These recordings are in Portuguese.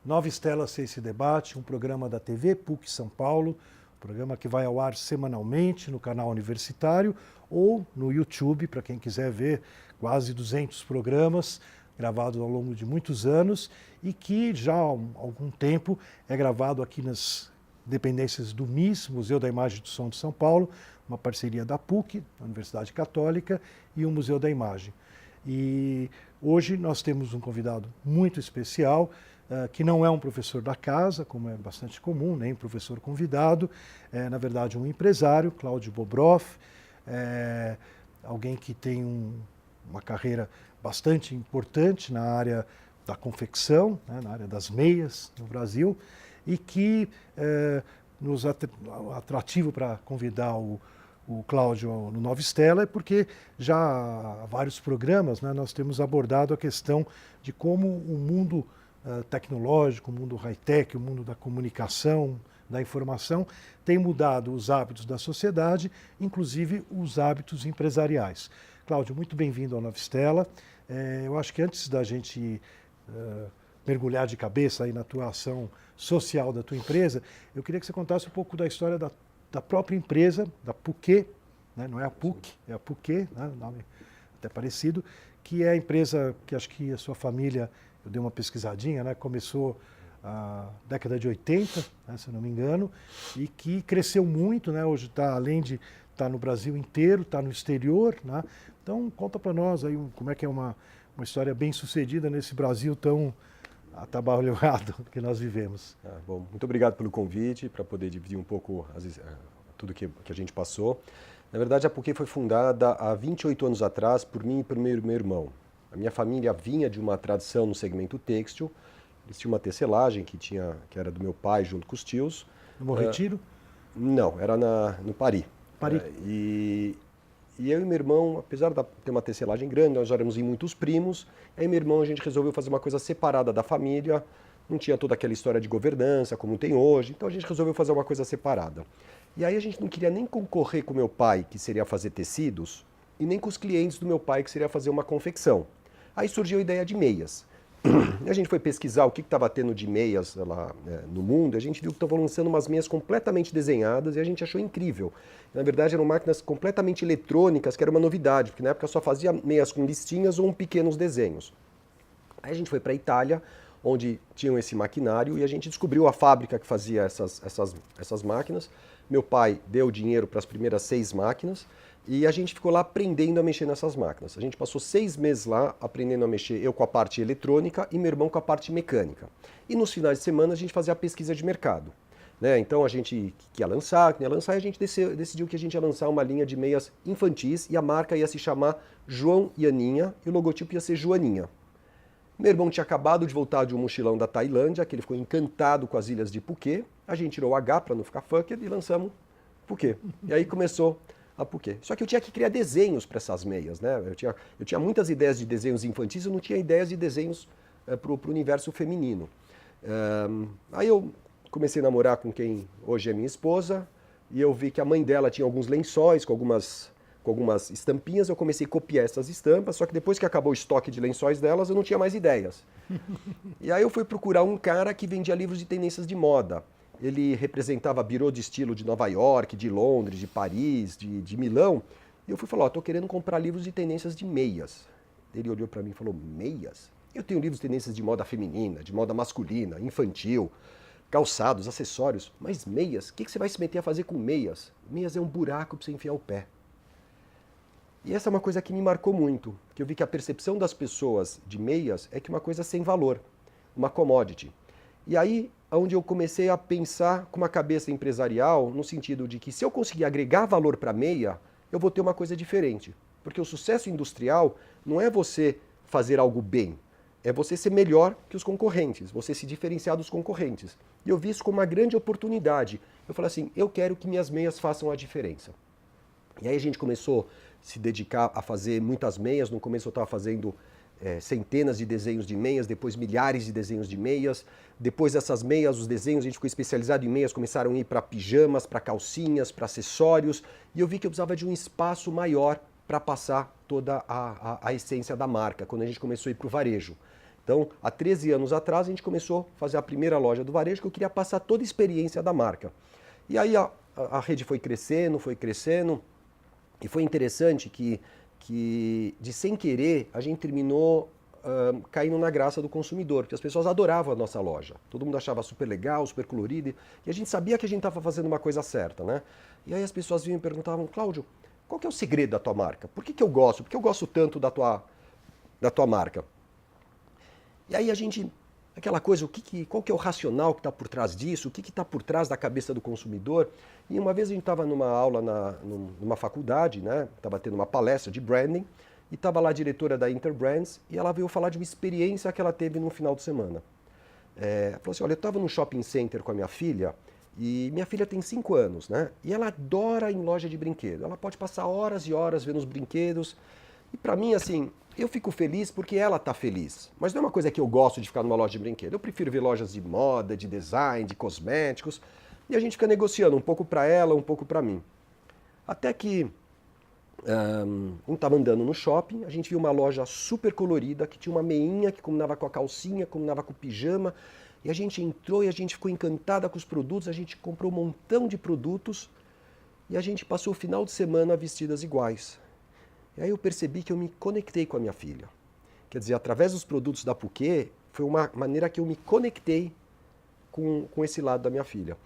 Nova Estela Ciência e Debate, um programa da TV PUC São Paulo, um programa que vai ao ar semanalmente no canal universitário ou no YouTube, para quem quiser ver, quase 200 programas gravados ao longo de muitos anos e que já há algum tempo é gravado aqui nas dependências do MIS, Museu da Imagem e do Som de São Paulo, uma parceria da PUC, a Universidade Católica, e o Museu da Imagem. E hoje nós temos um convidado muito especial, que não é um professor da casa, como é bastante comum, nem professor convidado, é na verdade um empresário, Cláudio Bobroff, alguém que tem uma carreira bastante importante na área da confecção, né, na área das meias no Brasil, e que nos atrativo para convidar o Cláudio no Nova Estela é porque já há vários programas, né, nós temos abordado a questão de como o mundo tecnológico, o mundo high-tech, o mundo da comunicação, da informação, tem mudado os hábitos da sociedade, inclusive os hábitos empresariais. Cláudio, muito bem-vindo ao Nova Estela. Eu acho que antes da gente mergulhar de cabeça aí na tua ação social da tua empresa, eu queria que você contasse um pouco da história da própria empresa, da PUC, né? Não é a PUC, é a PUC, né? Nome até parecido, que é a empresa que acho que a sua família, eu dei uma pesquisadinha, né? Começou na década de 80, né? Se eu não me engano, e que cresceu muito, né? Hoje está, além de estar no Brasil inteiro, está no exterior, né? Então conta para nós aí como é que é uma história bem sucedida nesse Brasil tão atabalhoado que nós vivemos. Bom, muito obrigado pelo convite, para poder dividir um pouco tudo que a gente passou. Na verdade, a PUC foi fundada há 28 anos atrás por mim e por meu irmão. A minha família vinha de uma tradição no segmento têxtil. Eles tinham uma tecelagem que era do meu pai junto com os tios. No Bom Retiro? Não, era no Paris. Paris. E eu e meu irmão, apesar de ter uma tecelagem grande, nós já éramos em muitos primos, aí meu irmão a gente resolveu fazer uma coisa separada da família, não tinha toda aquela história de governança como tem hoje, então a gente resolveu fazer uma coisa separada. E aí a gente não queria nem concorrer com meu pai, que seria fazer tecidos, e nem com os clientes do meu pai, que seria fazer uma confecção. Aí surgiu a ideia de meias. A gente foi pesquisar o que estava tendo de meias lá no mundo, a gente viu que estavam lançando umas meias completamente desenhadas e a gente achou incrível. Na verdade eram máquinas completamente eletrônicas, que era uma novidade, porque na época só fazia meias com listinhas ou pequenos desenhos. Aí a gente foi para a Itália, onde tinham esse maquinário, e a gente descobriu a fábrica que fazia essas máquinas. Meu pai deu dinheiro para as primeiras 6 máquinas, e a gente ficou lá aprendendo a mexer nessas máquinas. A gente passou 6 meses lá aprendendo a mexer, eu com a parte eletrônica e meu irmão com a parte mecânica. E nos finais de semana a gente fazia a pesquisa de mercado. Né? Então a gente ia lançar, e a gente decidiu que a gente ia lançar uma linha de meias infantis e a marca ia se chamar João e Aninha e o logotipo ia ser Joaninha. Meu irmão tinha acabado de voltar de um mochilão da Tailândia, que ele ficou encantado com as ilhas de Phuket. A gente tirou o H para não ficar funky e lançamos Phuket. E aí começou a PUC. Só que eu tinha que criar desenhos para essas meias, né? Eu tinha muitas ideias de desenhos infantis, eu não tinha ideias de desenhos para o universo feminino. Aí eu comecei a namorar com quem hoje é minha esposa, e eu vi que a mãe dela tinha alguns lençóis com algumas estampinhas, eu comecei a copiar essas estampas, só que depois que acabou o estoque de lençóis delas, eu não tinha mais ideias. E aí eu fui procurar um cara que vendia livros de tendências de moda. Ele representava birô de estilo de Nova York, de Londres, de Paris, de Milão. E eu fui falar, estou querendo comprar livros de tendências de meias. Ele olhou para mim e falou, meias? Eu tenho livros de tendências de moda feminina, de moda masculina, infantil, calçados, acessórios. Mas meias? O que você vai se meter a fazer com meias? Meias é um buraco para você enfiar o pé. E essa é uma coisa que me marcou muito, que eu vi que a percepção das pessoas de meias é que uma coisa sem valor, uma commodity. E aí, onde eu comecei a pensar com uma cabeça empresarial, no sentido de que se eu conseguir agregar valor para a meia, eu vou ter uma coisa diferente. Porque o sucesso industrial não é você fazer algo bem, é você ser melhor que os concorrentes, você se diferenciar dos concorrentes. E eu vi isso como uma grande oportunidade. Eu falei assim, eu quero que minhas meias façam a diferença. E aí a gente começou a se dedicar a fazer muitas meias, no começo eu estava fazendo centenas de desenhos de meias, depois milhares de desenhos de meias. Depois dessas meias, os desenhos, a gente ficou especializado em meias, começaram a ir para pijamas, para calcinhas, para acessórios. E eu vi que eu precisava de um espaço maior para passar toda a essência da marca, quando a gente começou a ir para o varejo. Então, há 13 anos atrás, a gente começou a fazer a primeira loja do varejo, que eu queria passar toda a experiência da marca. E aí a rede foi crescendo, e foi interessante que de sem querer, a gente terminou caindo na graça do consumidor, porque as pessoas adoravam a nossa loja. Todo mundo achava super legal, super colorido, e a gente sabia que a gente estava fazendo uma coisa certa, né? E aí as pessoas vinham e perguntavam, Cláudio, qual que é o segredo da tua marca? Por que eu gosto? Por que eu gosto tanto da tua marca? E aí a gente, aquela coisa, qual que é o racional que está por trás disso? O que está por trás da cabeça do consumidor? E uma vez a gente estava numa aula numa faculdade, né? Estava tendo uma palestra de branding, e estava lá a diretora da Interbrands, e ela veio falar de uma experiência que ela teve no final de semana. Ela falou assim, olha, eu estava num shopping center com a minha filha, e minha filha tem 5 anos, né? E ela adora ir em loja de brinquedo. Ela pode passar horas e horas vendo os brinquedos. E para mim, assim, eu fico feliz porque ela está feliz. Mas não é uma coisa que eu gosto de ficar numa loja de brinquedo. Eu prefiro ver lojas de moda, de design, de cosméticos. E a gente fica negociando, um pouco para ela, um pouco para mim. Até que um estava andando no shopping, a gente viu uma loja super colorida, que tinha uma meinha que combinava com a calcinha, combinava com o pijama. E a gente entrou e a gente ficou encantada com os produtos, a gente comprou um montão de produtos e a gente passou o final de semana vestidas iguais. E aí eu percebi que eu me conectei com a minha filha. Quer dizer, através dos produtos da Puket, foi uma maneira que eu me conectei com esse lado da minha filha.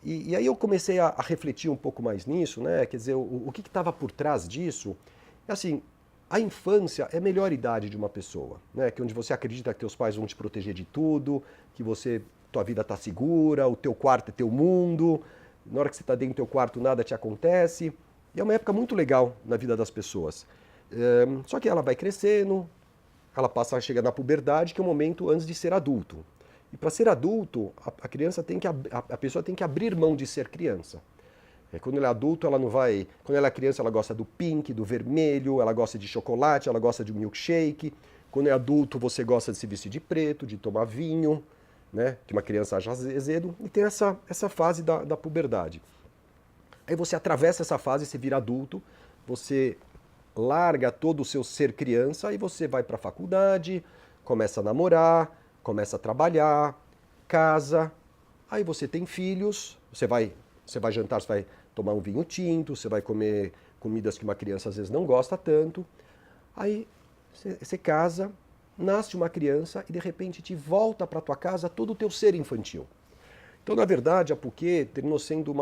E aí eu comecei a refletir um pouco mais nisso, né? Quer dizer, o que estava por trás disso? Assim, a infância é a melhor idade de uma pessoa, né? Que é onde você acredita que teus pais vão te proteger de tudo, que tua vida está segura, o teu quarto é teu mundo, na hora que você está dentro do teu quarto nada te acontece. E é uma época muito legal na vida das pessoas. Só que ela vai crescendo, ela chega na puberdade, que é o momento antes de ser adulto. E para ser adulto, a pessoa tem que abrir mão de ser criança. Quando ela é adulto, ela não vai... Quando ela é criança, ela gosta do pink, do vermelho, ela gosta de chocolate, ela gosta de milkshake. Quando é adulto, você gosta de se vestir de preto, de tomar vinho, né? Que uma criança acha azedo. E tem essa fase da puberdade. Aí você atravessa essa fase, você vira adulto, você larga todo o seu ser criança e você vai para a faculdade, começa a namorar, começa a trabalhar, casa, aí você tem filhos, você vai jantar, você vai tomar um vinho tinto, você vai comer comidas que uma criança às vezes não gosta tanto. Aí você casa, nasce uma criança e de repente te volta para tua casa todo o teu ser infantil. Então, na verdade, a Puket terminou sendo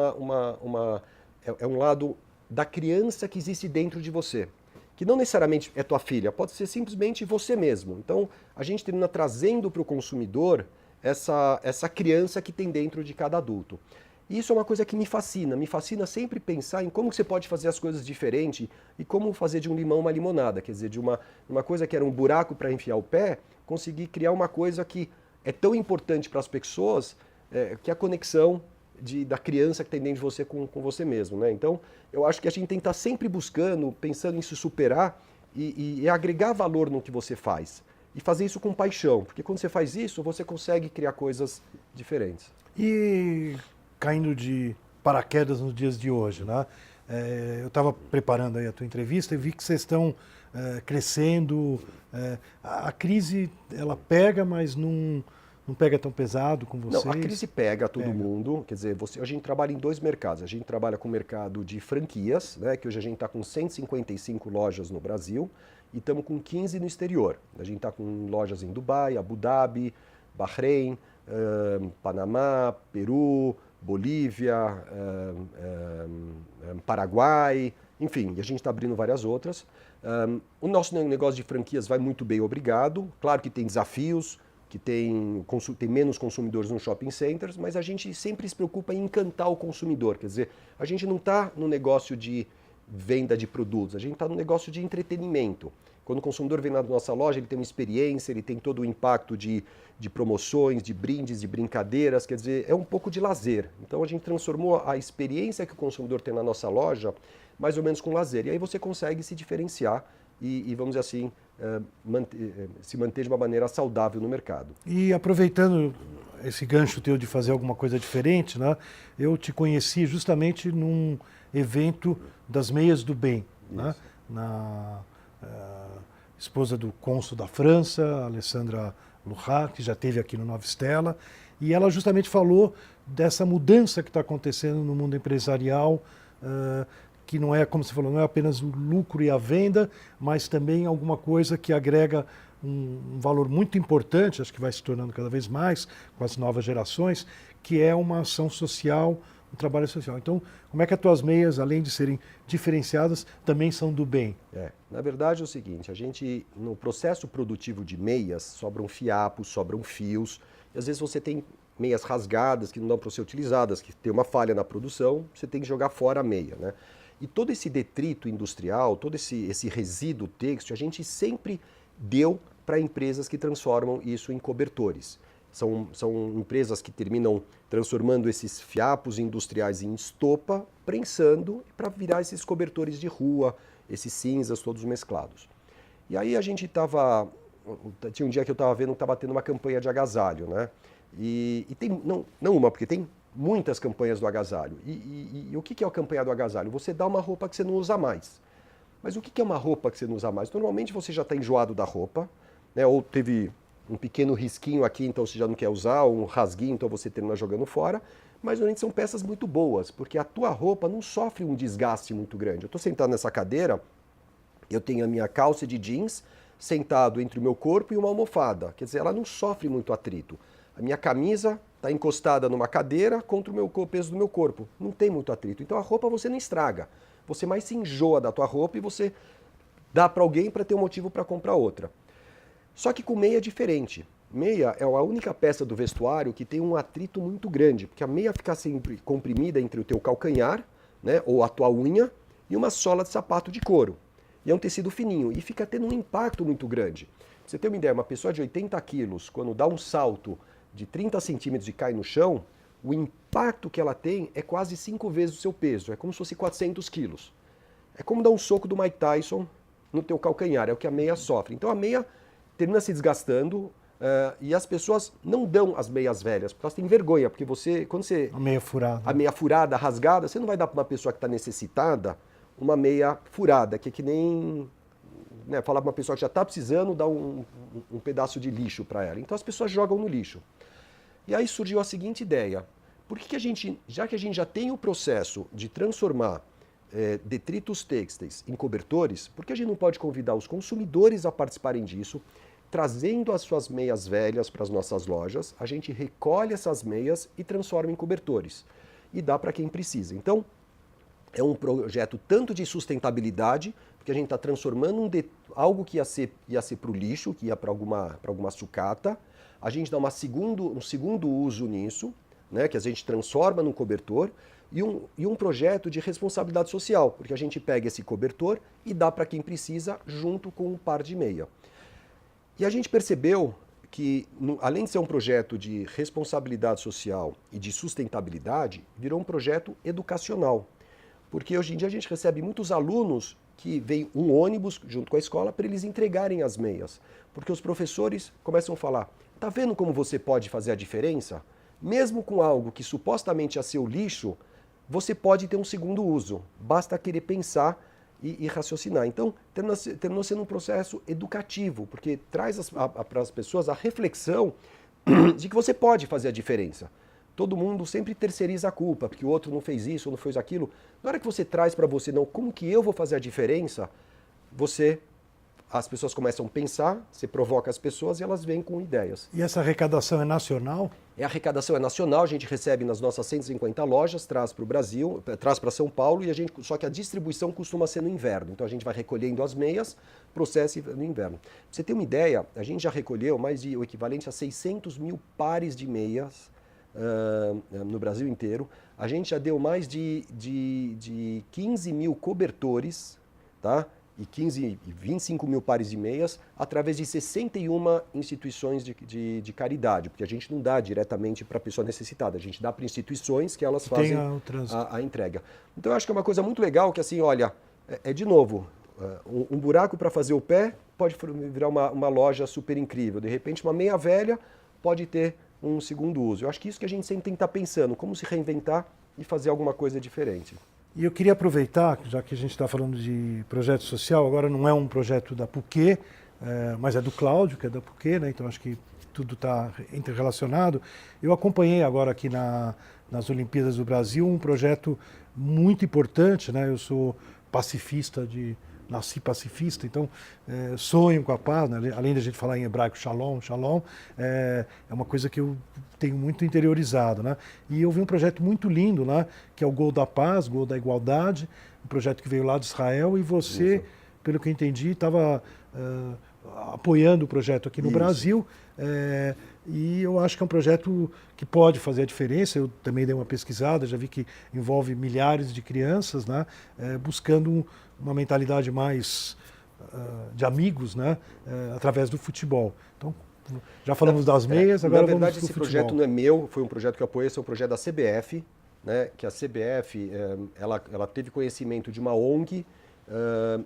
é um lado da criança que existe dentro de você, que não necessariamente é tua filha, pode ser simplesmente você mesmo. Então, a gente termina trazendo para o consumidor essa criança que tem dentro de cada adulto. E isso é uma coisa que me fascina sempre pensar em como você pode fazer as coisas diferente e como fazer de um limão uma limonada, quer dizer, de uma coisa que era um buraco para enfiar o pé, conseguir criar uma coisa que é tão importante para as pessoas, que é a conexão da criança que tem dentro de você com você mesmo, né? Então, eu acho que a gente tem que estar sempre buscando, pensando em se superar e agregar valor no que você faz. E fazer isso com paixão, porque quando você faz isso, você consegue criar coisas diferentes. E caindo de paraquedas nos dias de hoje, né? Eu estava preparando aí a tua entrevista e vi que vocês estão crescendo. A crise, ela pega, mas não pega tão pesado com vocês? Não, a crise pega todo mundo. Quer dizer, a gente trabalha em 2 mercados. A gente trabalha com o mercado de franquias, né, que hoje a gente está com 155 lojas no Brasil e estamos com 15 no exterior. A gente está com lojas em Dubai, Abu Dhabi, Bahrein, Panamá, Peru, Bolívia, Paraguai, enfim, e a gente está abrindo várias outras. O nosso negócio de franquias vai muito bem, obrigado. Claro que tem desafios, que tem menos consumidores nos shopping centers, mas a gente sempre se preocupa em encantar o consumidor. Quer dizer, a gente não está no negócio de venda de produtos, a gente está no negócio de entretenimento. Quando o consumidor vem na nossa loja, ele tem uma experiência, ele tem todo o impacto de promoções, de brindes, de brincadeiras, quer dizer, é um pouco de lazer. Então a gente transformou a experiência que o consumidor tem na nossa loja mais ou menos com lazer. E aí você consegue se diferenciar e vamos dizer assim, se manter de uma maneira saudável no mercado. E aproveitando esse gancho teu de fazer alguma coisa diferente, né? Eu te conheci justamente num evento das Meias do Bem, né? esposa do cônsul da França, Alessandra Luhat, que já esteve aqui no Nova Stella, e ela justamente falou dessa mudança que está acontecendo no mundo empresarial, que não é, como você falou, não é apenas o lucro e a venda, mas também alguma coisa que agrega um valor muito importante, acho que vai se tornando cada vez mais com as novas gerações, que é uma ação social, um trabalho social. Então, como é que as tuas meias, além de serem diferenciadas, também são do bem? Na verdade é o seguinte, a gente, no processo produtivo de meias, sobram fiapos, sobram fios, e às vezes você tem meias rasgadas que não dão para ser utilizadas, que tem uma falha na produção, você tem que jogar fora a meia, né? E todo esse detrito industrial, todo esse resíduo têxtil, a gente sempre deu para empresas que transformam isso em cobertores. São empresas que terminam transformando esses fiapos industriais em estopa, prensando para virar esses cobertores de rua, esses cinzas todos mesclados. E aí a gente tinha um dia que eu estava vendo que estava tendo uma campanha de agasalho, né? E tem, não uma, porque tem muitas campanhas do agasalho. E o que é a campanha do agasalho? Você dá uma roupa que você não usa mais. Mas o que é uma roupa que você não usa mais? Normalmente você já está enjoado da roupa, né? Ou teve um pequeno risquinho aqui, então você já não quer usar, ou um rasguinho, então você termina jogando fora. Mas normalmente são peças muito boas, porque a tua roupa não sofre um desgaste muito grande. Eu estou sentado nessa cadeira, eu tenho a minha calça de jeans sentado entre o meu corpo e uma almofada. Quer dizer, ela não sofre muito atrito. A minha camisa está encostada numa cadeira contra o peso do meu corpo. Não tem muito atrito. Então a roupa você não estraga. Você mais se enjoa da tua roupa e você dá para alguém para ter um motivo para comprar outra. Só que com meia é diferente. Meia é a única peça do vestuário que tem um atrito muito grande, porque a meia fica sempre comprimida entre o teu calcanhar, né, ou a tua unha, e uma sola de sapato de couro. E é um tecido fininho, e fica tendo um impacto muito grande. Pra você ter uma ideia, uma pessoa de 80 quilos, quando dá um salto de 30 centímetros e cai no chão, o impacto que ela tem é quase 5 vezes o seu peso, é como se fosse 400 quilos. É como dar um soco do Mike Tyson no teu calcanhar, é o que a meia sofre. Então a meia termina se desgastando e as pessoas não dão as meias velhas, porque elas têm vergonha, porque quando você... A meia furada. A meia furada, rasgada, você não vai dar para uma pessoa que está necessitada uma meia furada, que é que nem... Né, falar para uma pessoa que já está precisando dar um pedaço de lixo para ela. Então as pessoas jogam no lixo. E aí surgiu a seguinte ideia. Por que a gente, já que a gente já tem o processo de transformar detritos têxteis em cobertores, por que a gente não pode convidar os consumidores a participarem disso, trazendo as suas meias velhas para as nossas lojas, a gente recolhe essas meias e transforma em cobertores. E dá para quem precisa. Então, é um projeto tanto de sustentabilidade, porque a gente está transformando algo que ia ser para o lixo, que ia para alguma sucata, a gente dá um segundo uso nisso, né, que a gente transforma num cobertor, e um projeto de responsabilidade social, porque a gente pega esse cobertor e dá para quem precisa junto com um par de meia. E a gente percebeu que, além de ser um projeto de responsabilidade social e de sustentabilidade, virou um projeto educacional. Porque hoje em dia a gente recebe muitos alunos que vem um ônibus junto com a escola para eles entregarem as meias. Porque os professores começam a falar, tá vendo como você pode fazer a diferença? Mesmo com algo que supostamente é seu lixo, você pode ter um segundo uso. Basta querer pensar e raciocinar. Então, terminou sendo um processo educativo, porque traz para as pessoas a reflexão de que você pode fazer a diferença. Todo mundo sempre terceiriza a culpa, porque o outro não fez isso, ou não fez aquilo. Na hora que você traz para você, não, como que eu vou fazer a diferença, as pessoas começam a pensar, você provoca as pessoas e elas vêm com ideias. E essa arrecadação é nacional? A arrecadação é nacional, a gente recebe nas nossas 150 lojas, traz para o Brasil, traz para São Paulo, só que a distribuição costuma ser no inverno. Então a gente vai recolhendo as meias, processa no inverno. Pra você ter uma ideia, a gente já recolheu o equivalente a 600 mil pares de meias no Brasil inteiro. A gente já deu mais de 15 mil cobertores, tá? E 25 mil pares de meias, através de 61 instituições de caridade, porque a gente não dá diretamente para a pessoa necessitada, a gente dá para instituições que elas fazem a entrega. Então eu acho que é uma coisa muito legal, que assim, olha, de novo, um buraco para fazer o pé pode virar uma loja super incrível, de repente uma meia velha pode ter um segundo uso. Eu acho que isso que a gente sempre tem que estar pensando, como se reinventar e fazer alguma coisa diferente. E eu queria aproveitar, já que a gente está falando de projeto social, agora não é um projeto da PUC, mas é do Cláudio, que é da PUC, né? Então acho que tudo está interrelacionado. Eu acompanhei agora aqui nas Olimpíadas do Brasil um projeto muito importante, né? Eu sou pacifista, nasci pacifista, então sonho com a paz, né? Além da gente falar em hebraico shalom, shalom, é uma coisa que eu tenho muito interiorizado, né? E eu vi um projeto muito lindo lá, que é o Gol da Paz, Gol da Igualdade, um projeto que veio lá de Israel, e você, pelo que eu entendi, estava apoiando o projeto aqui no Brasil, e eu acho que é um projeto que pode fazer a diferença. Eu também dei uma pesquisada, já vi que envolve milhares de crianças, né, buscando uma mentalidade mais de amigos, né, através do futebol. Então, já falamos das meias, agora vamos para o futebol. Na verdade, esse projeto não é meu, foi um projeto que eu apoiei, esse é um projeto da CBF, né, que a CBF ela teve conhecimento de uma ONG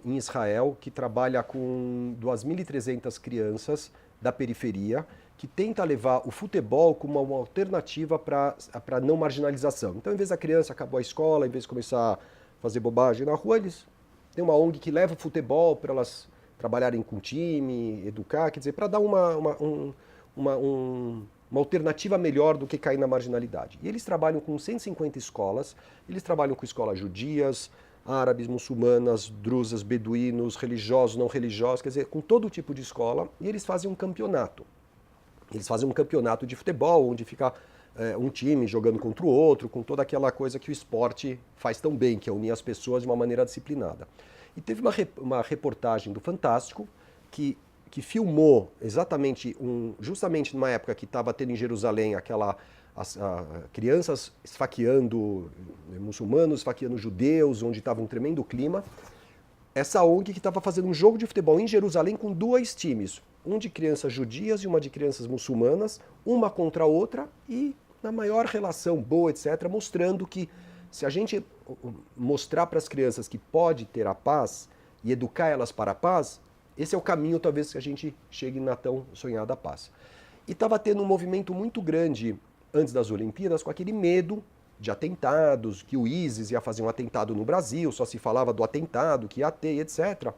em Israel, que trabalha com 2.300 crianças da periferia, que tenta levar o futebol como uma alternativa para a não marginalização. Então, em vez da criança acabou a escola, em vez de começar a fazer bobagem na rua, eles têm uma ONG que leva o futebol para elas trabalharem com time, educar, quer dizer, para dar uma alternativa melhor do que cair na marginalidade. E eles trabalham com 150 escolas, eles trabalham com escolas judias, árabes, muçulmanas, drusas, beduínos, religiosos, não religiosos, quer dizer, com todo tipo de escola, e eles fazem um campeonato. Eles fazem um campeonato de futebol, onde fica um time jogando contra o outro, com toda aquela coisa que o esporte faz tão bem, que é unir as pessoas de uma maneira disciplinada. E teve uma reportagem do Fantástico que filmou exatamente, justamente numa época que estava tendo em Jerusalém crianças esfaqueando muçulmanos, esfaqueando judeus, onde estava um tremendo clima. Essa ONG que estava fazendo um jogo de futebol em Jerusalém com 2 times, um de crianças judias e uma de crianças muçulmanas, uma contra a outra, e na maior relação boa, etc., mostrando que se a gente mostrar para as crianças que pode ter a paz e educar elas para a paz, esse é o caminho talvez que a gente chegue na tão sonhada paz. E estava tendo um movimento muito grande antes das Olimpíadas com aquele medo de atentados, que o ISIS ia fazer um atentado no Brasil, só se falava do atentado, que ia ter, etc.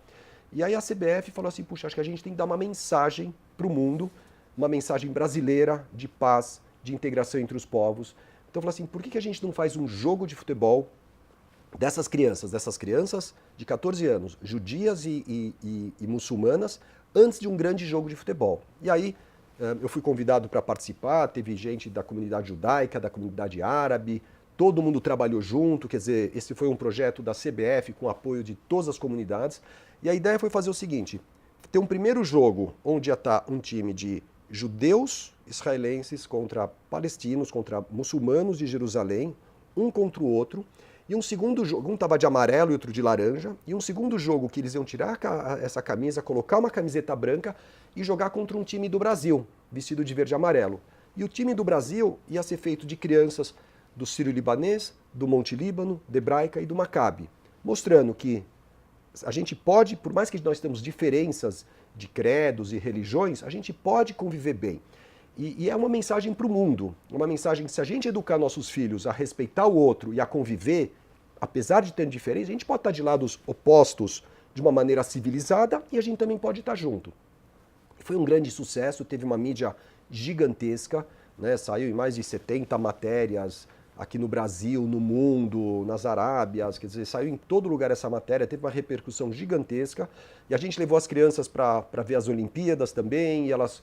E aí a CBF falou assim, puxa, acho que a gente tem que dar uma mensagem para o mundo, uma mensagem brasileira de paz, de integração entre os povos. Então falou assim, por que a gente não faz um jogo de futebol dessas crianças de 14 anos, judias e muçulmanas, antes de um grande jogo de futebol? E aí eu fui convidado para participar, teve gente da comunidade judaica, da comunidade árabe, todo mundo trabalhou junto, quer dizer, esse foi um projeto da CBF com apoio de todas as comunidades. E a ideia foi fazer o seguinte, ter um primeiro jogo onde ia estar um time de judeus israelenses contra palestinos, contra muçulmanos de Jerusalém, um contra o outro, e um segundo jogo, um estava de amarelo e outro de laranja, e um segundo jogo que eles iam tirar essa camisa, colocar uma camiseta branca e jogar contra um time do Brasil, vestido de verde e amarelo. E o time do Brasil ia ser feito de crianças do Sírio-Libanês, do Monte Líbano, da Hebraica e do Maccabi, mostrando que a gente pode, por mais que nós tenhamos diferenças de credos e religiões, a gente pode conviver bem. E é uma mensagem para o mundo, uma mensagem que se a gente educar nossos filhos a respeitar o outro e a conviver, apesar de ter diferença, a gente pode estar de lados opostos de uma maneira civilizada e a gente também pode estar junto. Foi um grande sucesso, teve uma mídia gigantesca, né? Saiu em mais de 70 matérias aqui no Brasil, no mundo, nas Arábias, quer dizer, saiu em todo lugar essa matéria, teve uma repercussão gigantesca, e a gente levou as crianças para ver as Olimpíadas também, e elas,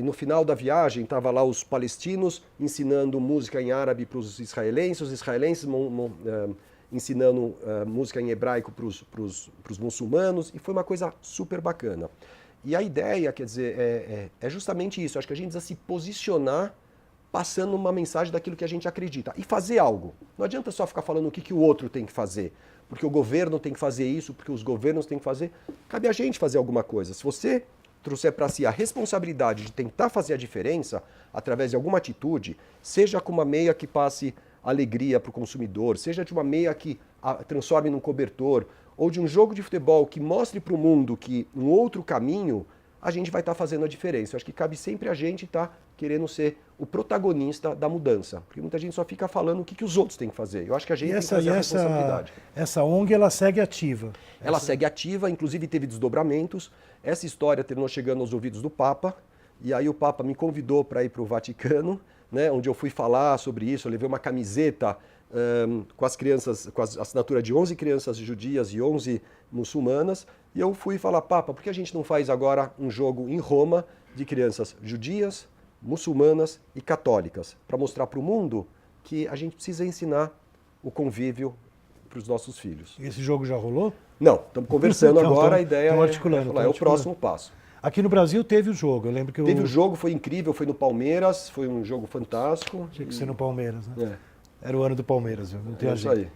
no final da viagem, estavam lá os palestinos ensinando música em árabe para os israelenses ensinando música em hebraico para os muçulmanos, e foi uma coisa super bacana. E a ideia, quer dizer, é justamente isso, acho que a gente precisa se posicionar passando uma mensagem daquilo que a gente acredita. E fazer algo. Não adianta só ficar falando o que o outro tem que fazer. Porque o governo tem que fazer isso, porque os governos têm que fazer. Cabe a gente fazer alguma coisa. Se você trouxer para si a responsabilidade de tentar fazer a diferença através de alguma atitude, seja com uma meia que passe alegria para o consumidor, seja de uma meia que transforme num cobertor, ou de um jogo de futebol que mostre para o mundo que um outro caminho, a gente vai estar fazendo a diferença. Eu acho que cabe sempre a gente estar querendo ser o protagonista da mudança. Porque muita gente só fica falando o que os outros têm que fazer. Eu acho que a gente tem que fazer a responsabilidade. Essa ONG, ela segue ativa? Ela segue ativa, inclusive teve desdobramentos. Essa história terminou chegando aos ouvidos do Papa, e aí o Papa me convidou para ir para o Vaticano, né, onde eu fui falar sobre isso. Eu levei uma camiseta com as crianças, com a assinatura de 11 crianças judias e 11 muçulmanas, e eu fui falar: Papa, por que a gente não faz agora um jogo em Roma de crianças judias, muçulmanas e católicas, para mostrar para o mundo que a gente precisa ensinar o convívio para os nossos filhos. E esse jogo já rolou? Não, estamos conversando agora, a ideia é o próximo passo. Aqui no Brasil teve o jogo, eu lembro que Teve o jogo, foi incrível, foi no Palmeiras, foi um jogo fantástico. Tinha que ser no Palmeiras, né? É. Era o ano do Palmeiras, viu? Não tem isso aí.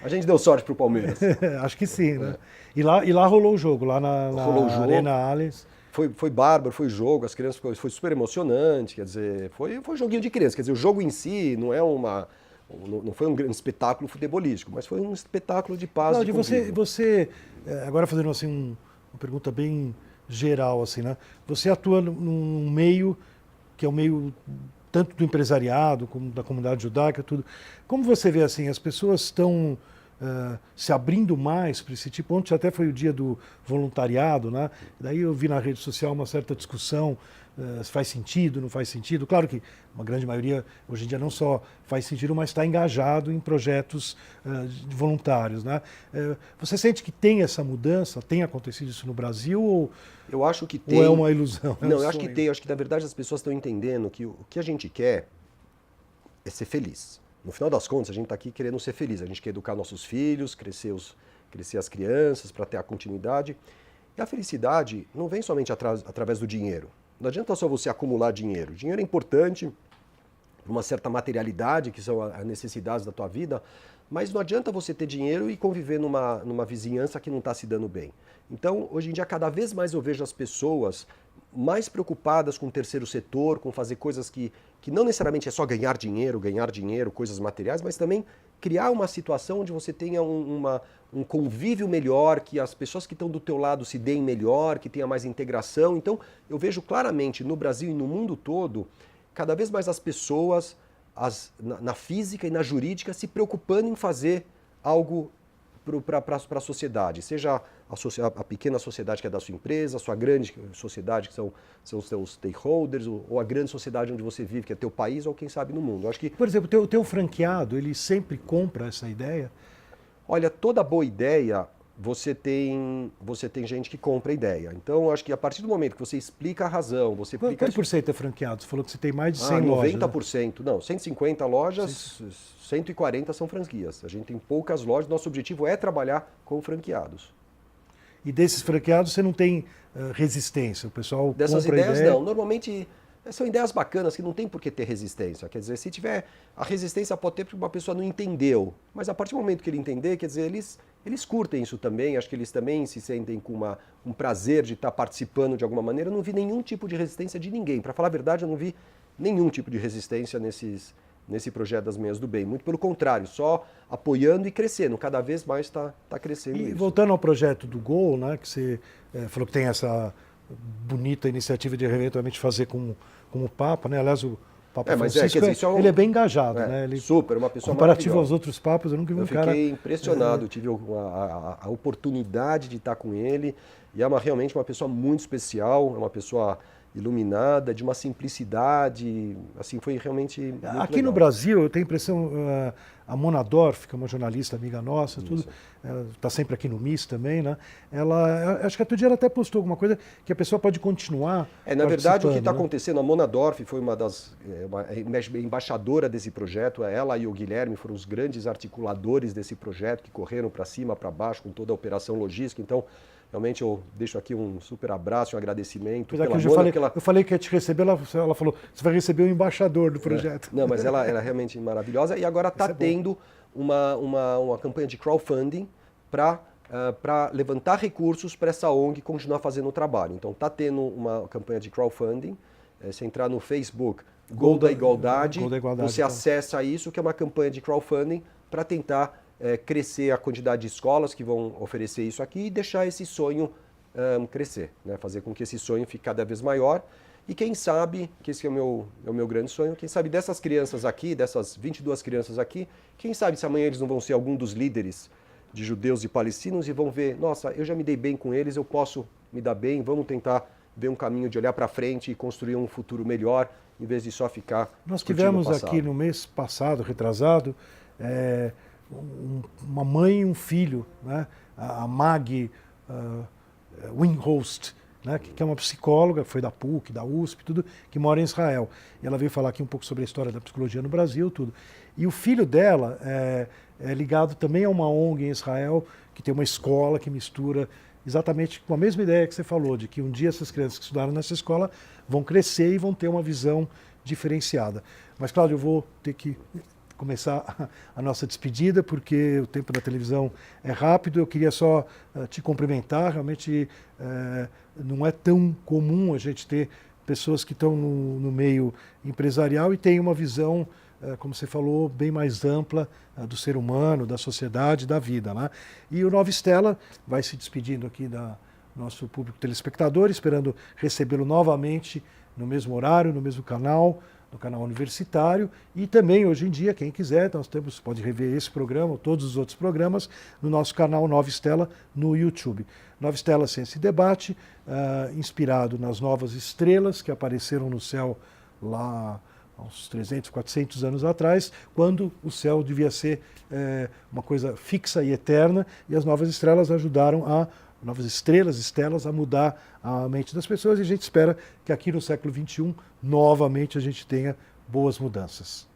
A gente deu sorte pro Palmeiras. Acho que sim, né? E lá rolou o jogo, lá na rolou o jogo. Arena Allianz. Foi bárbaro, foi jogo, as crianças foi super emocionante, quer dizer, foi um joguinho de criança, quer dizer, o jogo em si não é não foi um grande espetáculo futebolístico, mas foi um espetáculo de paz. Cláudio, você agora fazendo assim uma pergunta bem geral assim, né? Você atua num meio que é o meio tanto do empresariado como da comunidade judaica, tudo. Como você vê assim, as pessoas estão se abrindo mais para esse tipo? Ontem até foi o dia do voluntariado, né? Daí eu vi na rede social uma certa discussão se faz sentido, não faz sentido. Claro que uma grande maioria hoje em dia não só faz sentido, mas está engajado em projetos voluntários, né? Você sente que tem essa mudança? Tem acontecido isso no Brasil? Eu acho que tem. Ou é uma ilusão? Não, eu acho que tem. Eu acho que na verdade as pessoas estão entendendo que o que a gente quer é ser feliz. No final das contas, a gente está aqui querendo ser feliz. A gente quer educar nossos filhos, crescer as crianças para ter a continuidade. E a felicidade não vem somente através do dinheiro. Não adianta só você acumular dinheiro. Dinheiro é importante para uma certa materialidade, que são as necessidades da tua vida, mas não adianta você ter dinheiro e conviver numa vizinhança que não está se dando bem. Então, hoje em dia, cada vez mais eu vejo as pessoas mais preocupadas com o terceiro setor, com fazer coisas que não necessariamente é só ganhar dinheiro, coisas materiais, mas também criar uma situação onde você tenha um convívio melhor, que as pessoas que estão do teu lado se deem melhor, que tenha mais integração. Então, eu vejo claramente no Brasil e no mundo todo, cada vez mais as pessoas, na física e na jurídica, se preocupando em fazer algo para a sociedade, seja a pequena sociedade que é da sua empresa, a sua grande sociedade que são os seus stakeholders, ou a grande sociedade onde você vive, que é teu país, ou quem sabe no mundo. Eu acho que, por exemplo, o teu franqueado, ele sempre compra essa ideia? Olha, toda boa ideia, você tem gente que compra a ideia. Então, eu acho que a partir do momento que você explica a razão, você explica... Quanto por cento é franqueado? Você falou que você tem mais de 100 lojas. 90%. Né? Não, 150 lojas, 140 são franquias. A gente tem poucas lojas, nosso objetivo é trabalhar com franqueados. E desses franqueados você não tem resistência? O pessoal Dessas compra ideias, a ideia? não. Normalmente são ideias bacanas que não tem por que ter resistência. Quer dizer, se tiver... A resistência pode ter porque uma pessoa não entendeu. Mas a partir do momento que ele entender, quer dizer, eles curtem isso também. Acho que eles também se sentem com um prazer de estar participando de alguma maneira. Eu não vi nenhum tipo de resistência de ninguém. Para falar a verdade, eu não vi nenhum tipo de resistência nesse projeto das Meias do Bem. Muito pelo contrário, só apoiando e crescendo. Cada vez mais está crescendo E isso. voltando ao projeto do Gol, né, que você falou que tem essa bonita iniciativa de eventualmente fazer com o Papa, né? Aliás, o Papa Francisco, quer dizer, ele é bem engajado, né? Ele, super, uma pessoa comparativo maravilhosa. aos outros papas, eu nunca vi um cara... Eu fiquei impressionado, tive a oportunidade de estar com ele, e é realmente uma pessoa muito especial, é uma pessoa iluminada, de uma simplicidade, assim, foi realmente muito Aqui legal. no Brasil, eu tenho a impressão, a Mona Dorf, que é uma jornalista amiga nossa, tudo, ela está sempre aqui no MIS também, né? Acho que outro dia ela até postou alguma coisa que a pessoa pode continuar Na verdade, o que está né? acontecendo, a Mona Dorf foi uma embaixadora desse projeto, ela e o Guilherme foram os grandes articuladores desse projeto, que correram para cima, para baixo, com toda a operação logística, então... Realmente eu deixo aqui um super abraço, um agradecimento pela Mona. Eu falei que ia te receber, ela falou, você vai receber o embaixador do projeto. Não, mas ela é realmente maravilhosa e agora está tendo uma campanha de crowdfunding para levantar recursos para essa ONG continuar fazendo o trabalho. Então está tendo uma campanha de crowdfunding, se entrar no Facebook, Gol da Igualdade, você acessa isso, que é uma campanha de crowdfunding para tentar crescer a quantidade de escolas que vão oferecer isso aqui e deixar esse sonho crescer, né? Fazer com que esse sonho fique cada vez maior. E quem sabe, que esse é o meu grande sonho, quem sabe dessas crianças aqui, dessas 22 crianças aqui, quem sabe se amanhã eles não vão ser algum dos líderes de judeus e palestinos e vão ver, nossa, eu já me dei bem com eles, eu posso me dar bem, vamos tentar ver um caminho de olhar para frente e construir um futuro melhor, em vez de só ficar Nós curtindo o tivemos passado. aqui no mês passado, retrasado, uma mãe e um filho, né? A Maggie Windhost, né? Que é uma psicóloga, foi da PUC, da USP, tudo, que mora em Israel. E ela veio falar aqui um pouco sobre a história da psicologia no Brasil, tudo. E o filho dela é ligado também a uma ONG em Israel, que tem uma escola que mistura exatamente com a mesma ideia que você falou, de que um dia essas crianças que estudaram nessa escola vão crescer e vão ter uma visão diferenciada. Mas, Cláudio, eu vou ter que começar a nossa despedida, porque o tempo da televisão é rápido. Eu queria só te cumprimentar. Realmente não é tão comum a gente ter pessoas que estão no meio empresarial e têm uma visão, como você falou, bem mais ampla do ser humano, da sociedade, da vida, né? E o Nova Stella vai se despedindo aqui da nosso público telespectador, esperando recebê-lo novamente no mesmo horário, no mesmo canal, no canal universitário. E também, hoje em dia, quem quiser, nós temos, pode rever esse programa ou todos os outros programas no nosso canal Nova Stella no YouTube. Nova Stella Ciência e Debate, inspirado nas novas estrelas que apareceram no céu lá há uns 300, 400 anos atrás, quando o céu devia ser uma coisa fixa e eterna, e as novas estrelas ajudaram novas estrelas a mudar a mente das pessoas, e a gente espera que aqui no século XXI, novamente, a gente tenha boas mudanças.